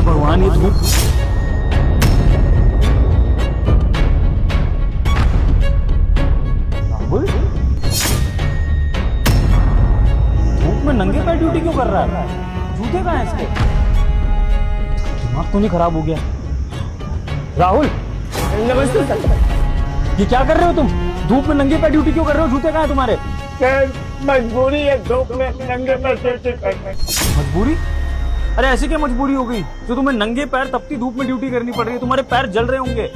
भगवान, ये धूप। राहुल, धूप में नंगे पैर ड्यूटी क्यों कर रहा है? जूते कहाँ हैं इसके? दिमाग तो नहीं खराब हो गया? राहुल, नमस्ते सर। ये क्या कर रहे हो तुम? धूप में नंगे पैर ड्यूटी क्यों कर रहे हो? जूते कहाँ हैं तुम्हारे? सर, मजबूरी है धूप में नंगे पैर ड्यूटी करने। मजबूरी? अरे ऐसी क्या मजबूरी हो गई जो तुम्हें नंगे पैर तपती धूप में ड्यूटी करनी पड़ रही है? तुम्हारे पैर जल रहे होंगे।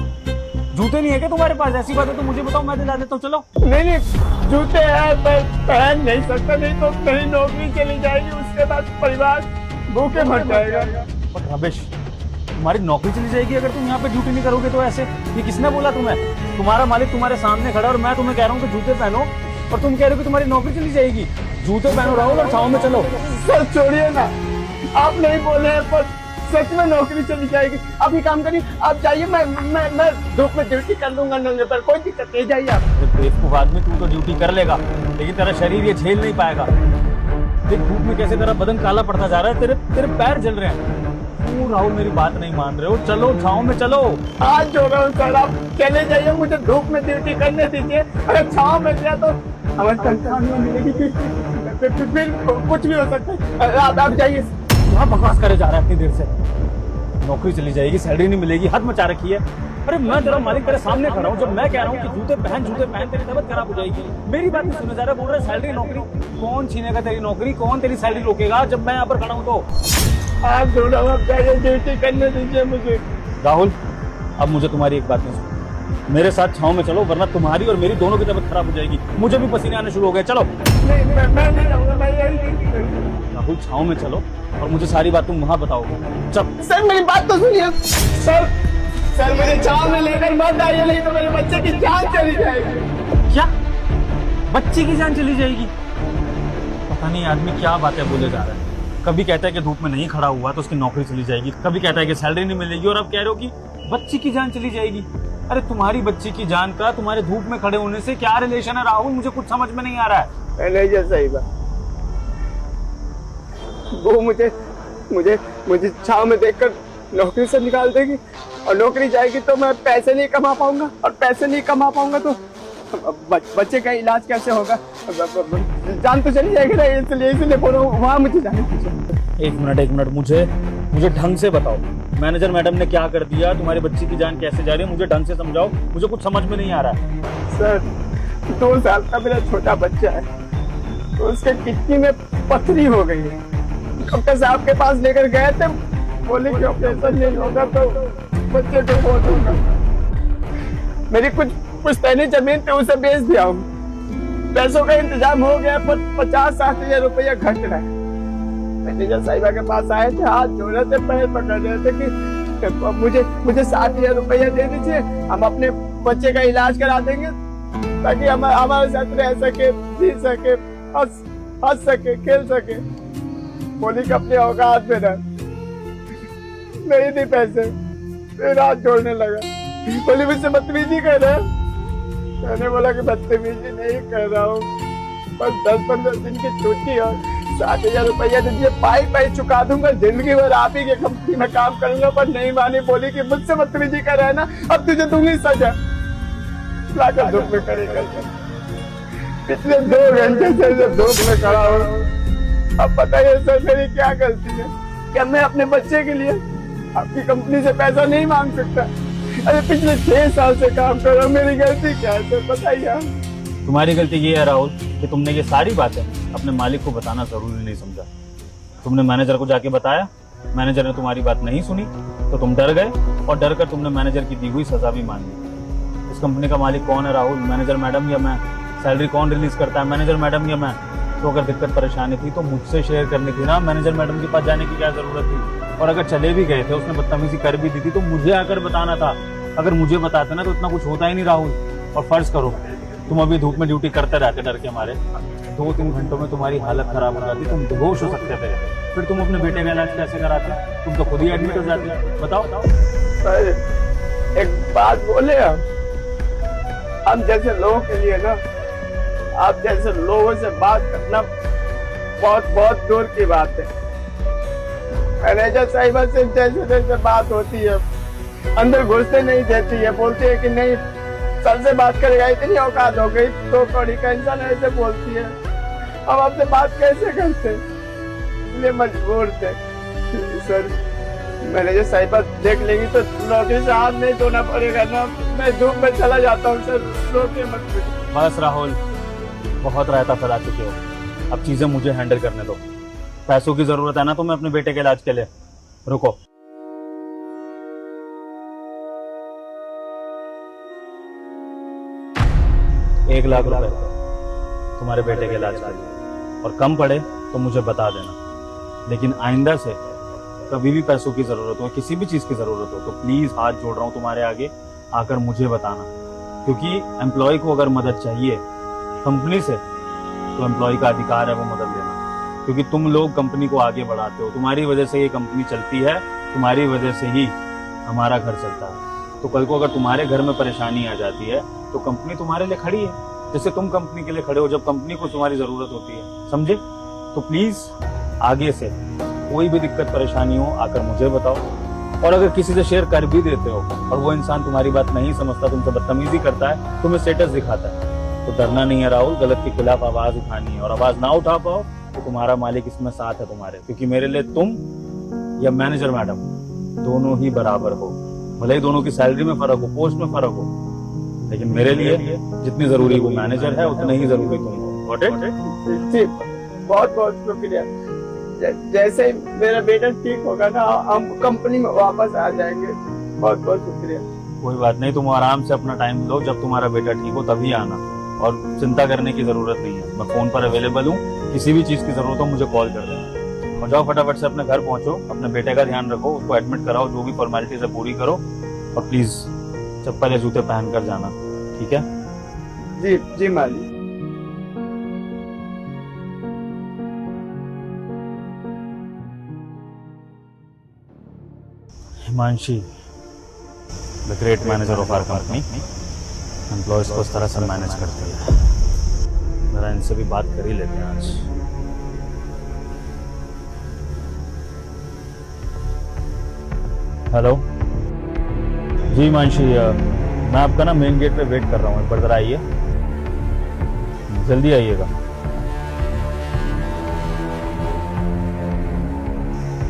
जूते नहीं है क्या तुम्हारे पास? ऐसी बात है तो मुझे बताओ, मैं दिला देता हूँ। चलो। नहीं, जूते हैं पर पहन नहीं सकता, नहीं तो मेरी नौकरी चली जाएगी, उसके बाद परिवार भूखे मर जाएगा। बट रमेश, तुम्हारी नौकरी चली जाएगी अगर तुम यहाँ पे ड्यूटी नहीं करोगे तो? ऐसे ये किसने बोला तुम्हें? तुम्हारा मालिक तुम्हारे सामने खड़ा और मैं तुम्हें कह रहा हूँ कि जूते पहनो और तुम कह रहे हो कि तुम्हारी नौकरी चली जाएगी। जूते पहनो राहुल और छांव में चलो। सर छोड़िए ना, आप नहीं बोले हैं पर सच में नौकरी चली जाएगी। आप ये काम करिए, आप जाइए, मैं धूप में ड्यूटी कर लूंगा नंगे पैर, कोई दिक्कत नहीं, जाइए आप। बेवकूफ आदमी, तू तो ड्यूटी कर लेगा लेकिन तेरा शरीर ये झेल नहीं पाएगा। देख धूप में कैसे तेरा बदन काला पड़ता जा रहा है, तेरे पैर जल रहे हैं। तू राहुल मेरी बात नहीं मान रहे हो, चलो छांव में चलो। आज जो रहा हूँ सर, आप चले जाइए, मुझे धूप में ड्यूटी करने दीजिए। अगर छांव में गया तो हमारी तनख्वाह नहीं मिलेगी, फिर कुछ भी हो सकता है। आप जाइए। क्या बकवास करे जा रहा है इतनी देर से? नौकरी चली जाएगी, सैलरी नहीं मिलेगी, हद मचा रखी है। अरे मैं तेरा मालिक तेरे सामने खड़ा हूँ, जब मैं कह रहा हूँ कि जूते पहन तेरी तबीयत खराब हो जाएगी। मेरी बात नहीं सुने जा रहा, बोल रहा है सैलरी नौकरी। कौन छीनेगा तेरी नौकरी? कौन तेरी सैलरी रोकेगा जब मैं यहाँ पर खड़ा हूँ तो? आप थोड़ा वक्त ड्यूटी करने दीजिए मुझे। राहुल, अब मुझे तुम्हारी एक बात नहीं सुनी, मेरे साथ छांव में चलो वरना तुम्हारी और मेरी दोनों की तबीयत खराब हो जाएगी। मुझे भी पसीने आने शुरू हो गए। चलो। नहीं, मैं नहीं जाऊंगा, मैं यही। राहुल छांव में चलो और मुझे सारी बात तुम वहां बताओगे। चल। सर मेरी बात तो सुनिए। सर मुझे छांव में लेकर मत आइए, नहीं तो मेरे बच्चे की जान चली जाएगी। क्या? बच्चे की जान चली जाएगी? पता नहीं आदमी क्या बातें बोले जा रहा है। कभी कहता है कि धूप में नहीं खड़ा हुआ तो उसकी नौकरी चली जाएगी, कभी कहता है कि सैलरी नहीं मिलेगी, और अब कह रहे हो कि बच्ची की जान चली जाएगी। अरे तुम्हारी बच्ची की जान का तुम्हारे धूप में खड़े होने से क्या रिलेशन है राहुल? मुझे कुछ समझ में नहीं आ रहा है। नहीं, सही बात। वो मुझे छांव में देखकर नौकरी से निकाल देगी और नौकरी जाएगी तो मैं पैसे नहीं कमा पाऊंगा, और पैसे नहीं कमा पाऊंगा तो बच्चे का इलाज कैसे होगा? जान तो चली जाएगी ना, इसलिए बोल रहा हूँ वहाँ मुझे जाने दीजिए। एक मिनट, मुझे ढंग से बताओ, मैनेजर मैडम ने क्या कर दिया? तुम्हारी बच्ची की जान कैसे जा रही है? मुझे ढंग से समझाओ, मुझे कुछ समझ में नहीं आ रहा है। सर 2 साल का मेरा छोटा बच्चा है, तो उसके किडनी में पथरी हो गई है। डॉक्टर साहब के पास लेकर गए थे, बोले कि ऑपरेशन नहीं होगा तो बच्चे को बहुत होगा। मेरी कुछ पुश्तैनी जमीन थी, उसे बेच दिया हूँ। पैसों का इंतजाम हो गया पर 50-60 हजार रुपया घट रहा है। मैनेजर साहिबा के पास आए थे, हाथ जोड़ रहे थे, पैर पकड़ रहे थे कि मुझे 60 हजार रुपया दे दीजिए, हम अपने बच्चे का इलाज करा देंगे ताकि हम हमारे साथ रह सके, जी सके, हंस सके, खेल सके। बोली कि अपने औकात में रह। नहीं दी पैसे, फिर हाथ जोड़ने लगा। बोली मुझसे बदतमीजी कर रहा है। मैंने बोला कि बदतमीजी नहीं कर रहा हूँ, बस 10-15 दिन की छुट्टी और 60 हजार रुपया दीजिए, पाई चुका दूंगा, जिंदगी भर आप ही के कंपनी में काम करूंगा। पर नहीं मानी, बोली कि मुझसे बदतमीजी कर रहा है ना, अब तुझे दूंगी सजा। लाकर धूप में खड़े कर पिछले 2 घंटे से धूप में खड़ा हूँ। अब बताइए सर मेरी क्या गलती है? क्या मैं अपने बच्चे के लिए आपकी कंपनी से पैसा नहीं मांग सकता? अरे पिछले 6 साल से काम कर रहा हूँ, मेरी गलती क्या है सर, बताइए आप। तुम्हारी गलती ये है राहुल कि तुमने ये सारी बातें अपने मालिक को बताना जरूरी नहीं समझा। तुमने मैनेजर को जाके बताया, मैनेजर ने तुम्हारी बात नहीं सुनी तो तुम डर गए, और डर कर तुमने मैनेजर की दी हुई सजा भी मान ली। इस कंपनी का मालिक कौन है राहुल? मैनेजर मैडम या मैं? सैलरी कौन रिलीज करता है, मैनेजर मैडम या मैं? तो अगर दिक्कत परेशानी थी तो मुझसे शेयर करनी थी ना, मैनेजर मैडम के पास जाने की क्या जरूरत थी? और अगर चले भी गए थे, उसने बदतमीजी कर भी दी थी तो मुझे आकर बताना था। अगर मुझे बताते ना तो इतना कुछ होता ही नहीं राहुल। और फर्ज करो तुम अभी धूप में ड्यूटी करते रहते डर के मारे, 2-3 घंटों में तुम्हारी हालत खराब हो जाती, तुम बेहोश हो सकते थे, फिर तुम अपने बेटे का इलाज कैसे कराते? तुम तो खुद ही एडमिट हो जाते। बताओ। सर एक बात बोले, हम जैसे लोगों के लिए ना, आप जैसे लोगों से बात करना बहुत दूर की बात है। मैनेजर साहिबा से जैसे जैसे बात होती है अंदर घुसते नहीं देती है, बोलती है कि नहीं सर से बात करेगा, इतनी औकात हो गई तो कौड़ी का इंसान ऐसे बोलती है। हम आपसे बात कैसे करते, इसलिए मजबूर थे। सर मैनेजर साहिबा देख लेंगी तो नौकरी से हाथ नहीं धोना पड़ेगा ना, मैं धूप में चला जाता हूँ सर, रोके मत। बस राहुल, बहुत रायता फैला चुके हो, अब चीजें मुझे हैंडल करने दो। पैसों की जरूरत है ना तुम्हें अपने बेटे के इलाज के लिए, रुको। एक लाख रुपए तुम्हारे बेटे के इलाज के लिए, और कम पड़े तो मुझे बता देना। लेकिन आइंदा से कभी भी पैसों की जरूरत हो, किसी भी चीज की जरूरत हो, तो प्लीज हाथ जोड़ रहा हूं तुम्हारे आगे, आकर मुझे बताना। क्योंकि एम्प्लॉय को अगर मदद चाहिए कंपनी से, तो एम्प्लॉय का अधिकार है वो मदद लेना। क्योंकि तुम लोग कंपनी को आगे बढ़ाते हो, तुम्हारी वजह से ये कंपनी चलती है, तुम्हारी वजह से ही हमारा घर चलता है। तो कल को अगर तुम्हारे घर में परेशानी आ जाती है तो कंपनी तुम्हारे लिए खड़ी है, जैसे तुम कंपनी के लिए खड़े हो जब कंपनी को तुम्हारी जरूरत होती है, समझे? तो प्लीज आगे से कोई भी दिक्कत परेशानी हो आकर मुझे बताओ। और अगर किसी से शेयर कर भी देते हो और वो इंसान तुम्हारी बात नहीं समझता, तुमसे बदतमीजी करता है, तुम्हें स्टेटस दिखाता है, तो डरना नहीं है राहुल, गलत के खिलाफ आवाज उठानी है। और आवाज ना उठा पाओ तो तुम्हारा मालिक इसमें साथ है तुम्हारे, क्योंकि मेरे लिए तुम या मैनेजर मैडम दोनों ही बराबर हो। भले ही दोनों की सैलरी में फर्क हो, पोस्ट में फर्क हो, लेकिन मेरे लिए जितनी जरूरी वो मैनेजर है उतने ही जरूरी तुम हो। Got it? जी बहुत बहुत शुक्रिया। जैसे मेरा बेटा ठीक होगा ना, हम कंपनी में वापस आ जाएंगे। बहुत बहुत शुक्रिया। कोई बात नहीं, तुम आराम से अपना टाइम लो, जब तुम्हारा बेटा ठीक हो तभी आना, और चिंता करने की जरूरत नहीं है। मैं फोन पर अवेलेबल हूँ, किसी भी चीज की जरूरत हो मुझे कॉल कर देना। और जाओ फटाफट से अपने घर पहुंचो, अपने बेटे का ध्यान रखो, उसको एडमिट कराओ, जो भी फॉर्मेलिटीज है पूरी करो, और प्लीज चप्पल या जूते पहन कर जाना, ठीक है? जी जी मालिक। Himanshi, the great manager of our company, employees को इस तरह से मैनेज करती है। जरा इनसे भी बात कर ही लेते हैं आज। हेलो जी हिमांशी, मैं आपका ना मेन गेट पे वेट कर रहा हूँ, एक बार जरा आइए, जल्दी आइएगा।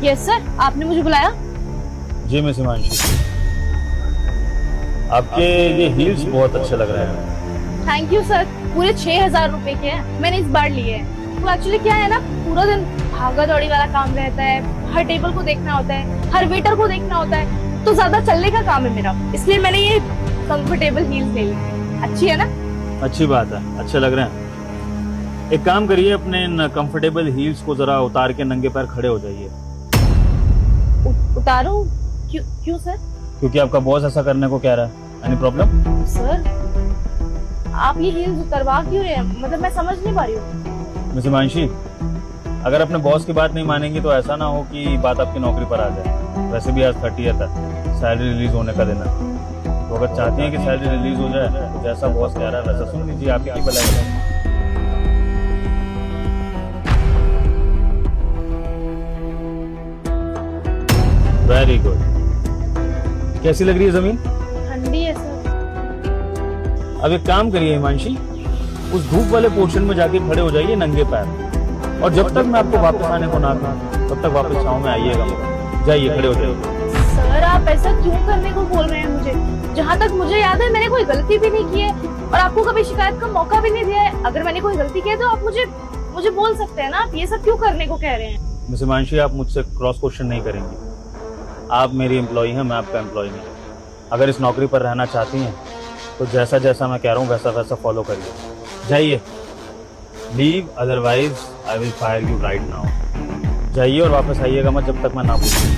यस सर, आपने मुझे बुलाया? जी मिस हिमांशी, आपके ये हील्स बहुत अच्छे लग रहे हैं। थैंक यू सर, पूरे 6,000 रुपए के हैं, मैंने इस बार लिए हैं। तो एक्चुअली क्या है ना, पूरा दिन भागा दौड़ी वाला काम रहता है, हर टेबल को देखना होता है, हर वेटर को देखना होता है, तो ज्यादा चलने का काम है मेरा, इसलिए मैंने ये कंफर्टेबल हील्स ले ली। अच्छी है ना? अच्छी बात है, अच्छे लग रहे हैं। एक काम करिए, अपने इन कंफर्टेबल हील्स को जरा उतार के नंगे पैर खड़े हो जाइए। उतारूं? क्यों सर? क्योंकि आपका बॉस ऐसा करने को कह रहा है। Any problem? सर आप ये हील्स उतरवा क्यों रहे हैं, मतलब मैं समझ नहीं पा रही हूँ। मिस हिमांशी, अगर अपने बॉस की बात नहीं मानेंगी तो ऐसा ना हो कि बात आपकी नौकरी पर आ जाए। वैसे भी आज 30th है, सैलरी रिलीज होने का दिन है, तो अगर चाहती हैं कि सैलरी रिलीज हो जाए तो जैसा बॉस कह रहा है वैसा सुन लीजिए, आपकी की भलाई है। Very good. कैसी लग रही है जमीन? ठंडी है सर। अब एक काम करिए हिमांशी, उस धूप वाले पोर्शन में जाके खड़े हो जाइए नंगे पैर, और जब तक मैं आपको वापस आने को ना कहूं तब तक वापस छांव में आइएगा। जाइए, खड़े हो जाइए। सर आप ऐसा क्यों करने को बोल रहे हैं मुझे? जहाँ तक मुझे याद है मैंने कोई गलती भी नहीं की है, और आपको कभी शिकायत का मौका भी नहीं दिया है। अगर मैंने कोई गलती की है तो आप मुझे बोल सकते हैं ना, आप ये सब क्यों करने को कह रहे हैं? मिस हिमांशी, आप मुझसे क्रॉस क्वेश्चन नहीं करेंगी। आप मेरी एम्प्लॉय हैं, मैं आपका एम्प्लॉय नहीं। अगर इस नौकरी पर रहना चाहती हैं तो जैसा जैसा मैं कह रहा हूँ वैसा वैसा फॉलो करिए। जाइए, leave, otherwise I will fire you right now. जाइए और वापस आइएगा मत जब तक मैं ना पूछूं।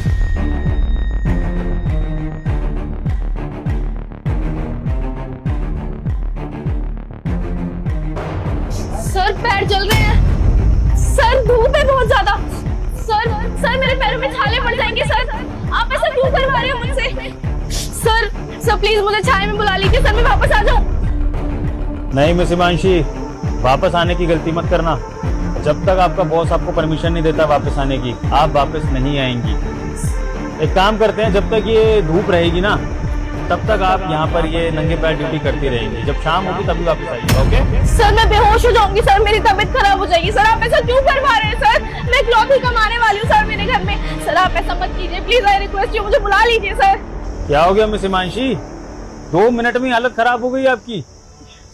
सर पैर जल रहे हैं, सर धूप है बहुत ज्यादा, सर मेरे पैरों में छाले पड़ जाएंगे। सर आप ऐसा क्यों करवा रहे हो मुझसे? सर प्लीज मुझे छाया में बुला लीजिए, सर मैं वापस आ जाऊं। नहीं मिस हिमांशी, वापस आने की गलती मत करना। जब तक आपका बॉस आपको परमिशन नहीं देता वापस आने की, आप वापस नहीं आएंगी। एक काम करते हैं, जब तक ये धूप रहेगी ना, तब तक आप यहाँ पर ये नंगे पैर ड्यूटी करती रहेंगी। जब शाम होगी तभी वापस आइएगा। ओके सर मैं बेहोश हो जाऊंगी सर, मेरी तबीयत खराब हो जाएगी सर। आप ऐसा क्यों करवा रहे हैं सर? मैं इकलौती कमाने वाली हूँ सर मेरे घर में। सर आप ऐसा मत कीजिए प्लीज, आई रिक्वेस्ट यू, मुझे बुला लीजिए सर। क्या हो गया मिस हिमांशी? 2 मिनट में हालत खराब हो गई आपकी।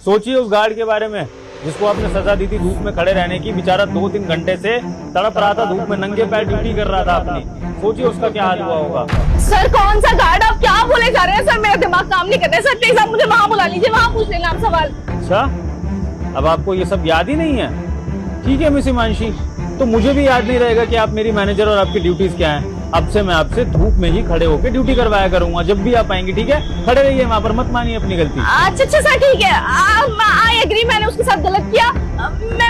सोचिए उस गार्ड के बारे में जिसको आपने सजा दी थी धूप में खड़े रहने की। बेचारा 2-3 घंटे से तड़प रहा था धूप में, नंगे पैर ड्यूटी कर रहा था अपनी। सोचिए उसका क्या हाल हुआ होगा। सर कौन सा गार्ड, आप क्या बोले जा रहे हैं सर? मेरा दिमाग काम नहीं कर रहा है सर, प्लीज आप मुझे वहाँ बुला लीजिए, वहाँ पूछ लेना आप सवाल। अच्छा, अब आपको ये सब याद ही नहीं है? ठीक है मिस हिमांशी, तो मुझे भी याद नहीं रहेगा कि आप मेरी मैनेजर और आपकी ड्यूटीज क्या हैं। अब से मैं आपसे धूप में ही खड़े होकर ड्यूटी करवाया करूंगा जब भी आप आएंगे, ठीक है? खड़े रहिए वहाँ पर, मत मानिए अपनी गलती। अच्छा सर ठीक है, आई एग्री, मैंने उसके साथ गलत किया।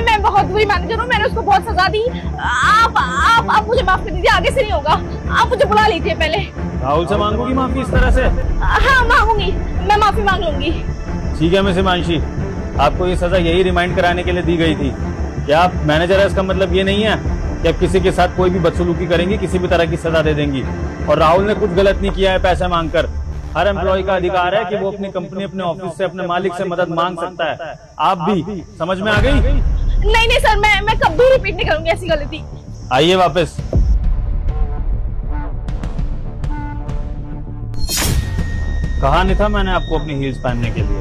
मैं बहुत बुरी मैनेजर हूँ, मैंने उसको बहुत सजा दी। आप मुझे माफ कर दीजिए, आगे से नहीं होगा। आप मुझे बुला लीजिए पहले। राहुल से मांगूंगी माफी इस तरह से? हाँ मांगूंगी, मैं माफी मांग लूंगी। ठीक है मिस हिमांशी, आपको ये सजा यही रिमाइंड कराने के लिए दी गई थी कि आप मैनेजर है। इसका मतलब ये नहीं है कि आप किसी के साथ कोई भी बदसलूकी करेंगी, किसी भी तरह की सजा दे देंगी। और राहुल ने कुछ गलत नहीं किया है पैसे मांगकर। हर एम्प्लॉय का अधिकार है कि वो अपनी कंपनी, अपने ऑफिस से, अपने मालिक से मदद मांग सकता है। आप भी समझ में आ गई? नहीं सर, मैं कभी रिपीट नहीं करूंगी ऐसी गलती। आइए वापस। कहा नहीं था मैंने आपको अपनी हील्स पहनने के लिए?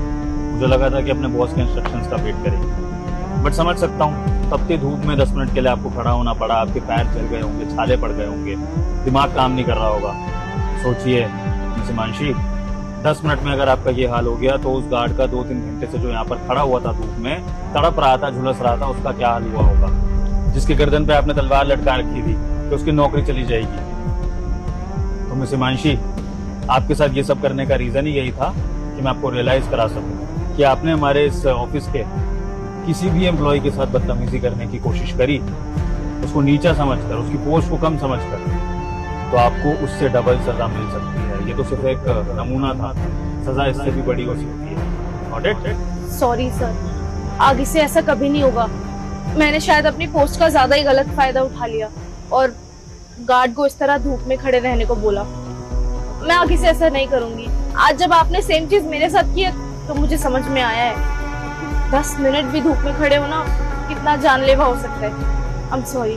मुझे लगा था कि अपने बॉस के इंस्ट्रक्शंस का वेट करेंगे, बट समझ सकता हूँ तपती धूप में 10 मिनट के लिए आपको खड़ा होना पड़ा। आपके पैर जल गए होंगे, छाले पड़ गए होंगे, दिमाग काम नहीं कर रहा होगा। सोचिए मिस हिमांशी, 10 मिनट में अगर आपका ये हाल हो गया तो उस गार्ड का 2-3 घंटे से जो यहाँ पर खड़ा हुआ था धूप में, तड़प रहा था, झुलस रहा था, उसका क्या हाल हुआ होगा? जिसकी गर्दन पे आपने तलवार लटका रखी थी कि उसकी नौकरी चली जाएगी। तो मिस हिमांशी, आपके साथ ये सब करने का रीजन ही यही था कि मैं आपको रियलाइज करा सकूं कि आपने हमारे इस ऑफिस के किसी भी एम्प्लॉय के साथ बदतमीजी करने की कोशिश करी, उसको नीचा समझकर, उसकी पोस्ट को कम समझकर, तो आपको उससे डबल सजा मिल सकती है। ये तो सिर्फ एक नमूना था, सजा इससे भी बड़ी हो सकती है। Got it? सॉरी सर, आगे से ऐसा कभी नहीं होगा। मैंने शायद अपनी पोस्ट का ज्यादा ही गलत फायदा उठा लिया और गार्ड को इस तरह धूप में खड़े रहने को बोला। मैं आगे से ऐसा नहीं करूंगी। आज जब आपने सेम चीज मेरे साथ की है तो मुझे समझ में आया है 10 मिनट भी धूप में खड़े होना कितना जानलेवा हो सकता है। I am sorry.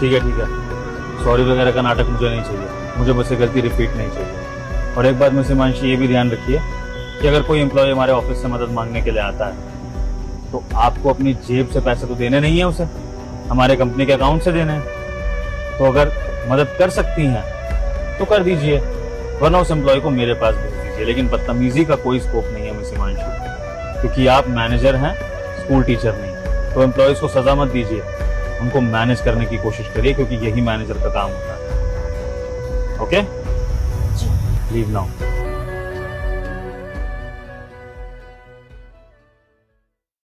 ठीक है, सॉरी वगैरह का नाटक मुझे नहीं चाहिए। मुझे बस ये गलती रिपीट नहीं चाहिए। और एक बात मिस हिमांशी, ये भी ध्यान रखिए कि अगर कोई एम्प्लॉय हमारे ऑफिस से मदद मांगने के लिए आता है तो आपको अपनी जेब से पैसे तो देने नहीं है उसे, हमारे कंपनी के अकाउंट से देने हैं। तो अगर मदद कर सकती हैं तो कर दीजिए, वरना उस एम्प्लॉय को मेरे पास भेज दीजिए। लेकिन बदतमीजी का कोई स्कोप नहीं है मिस हिमांशी, क्योंकि आप मैनेजर हैं, स्कूल टीचर नहीं। तो एम्प्लॉयज को सजा मत दीजिए, उनको मैनेज करने की कोशिश करिए, क्योंकि यही मैनेजर का काम होता है। Okay, leave now.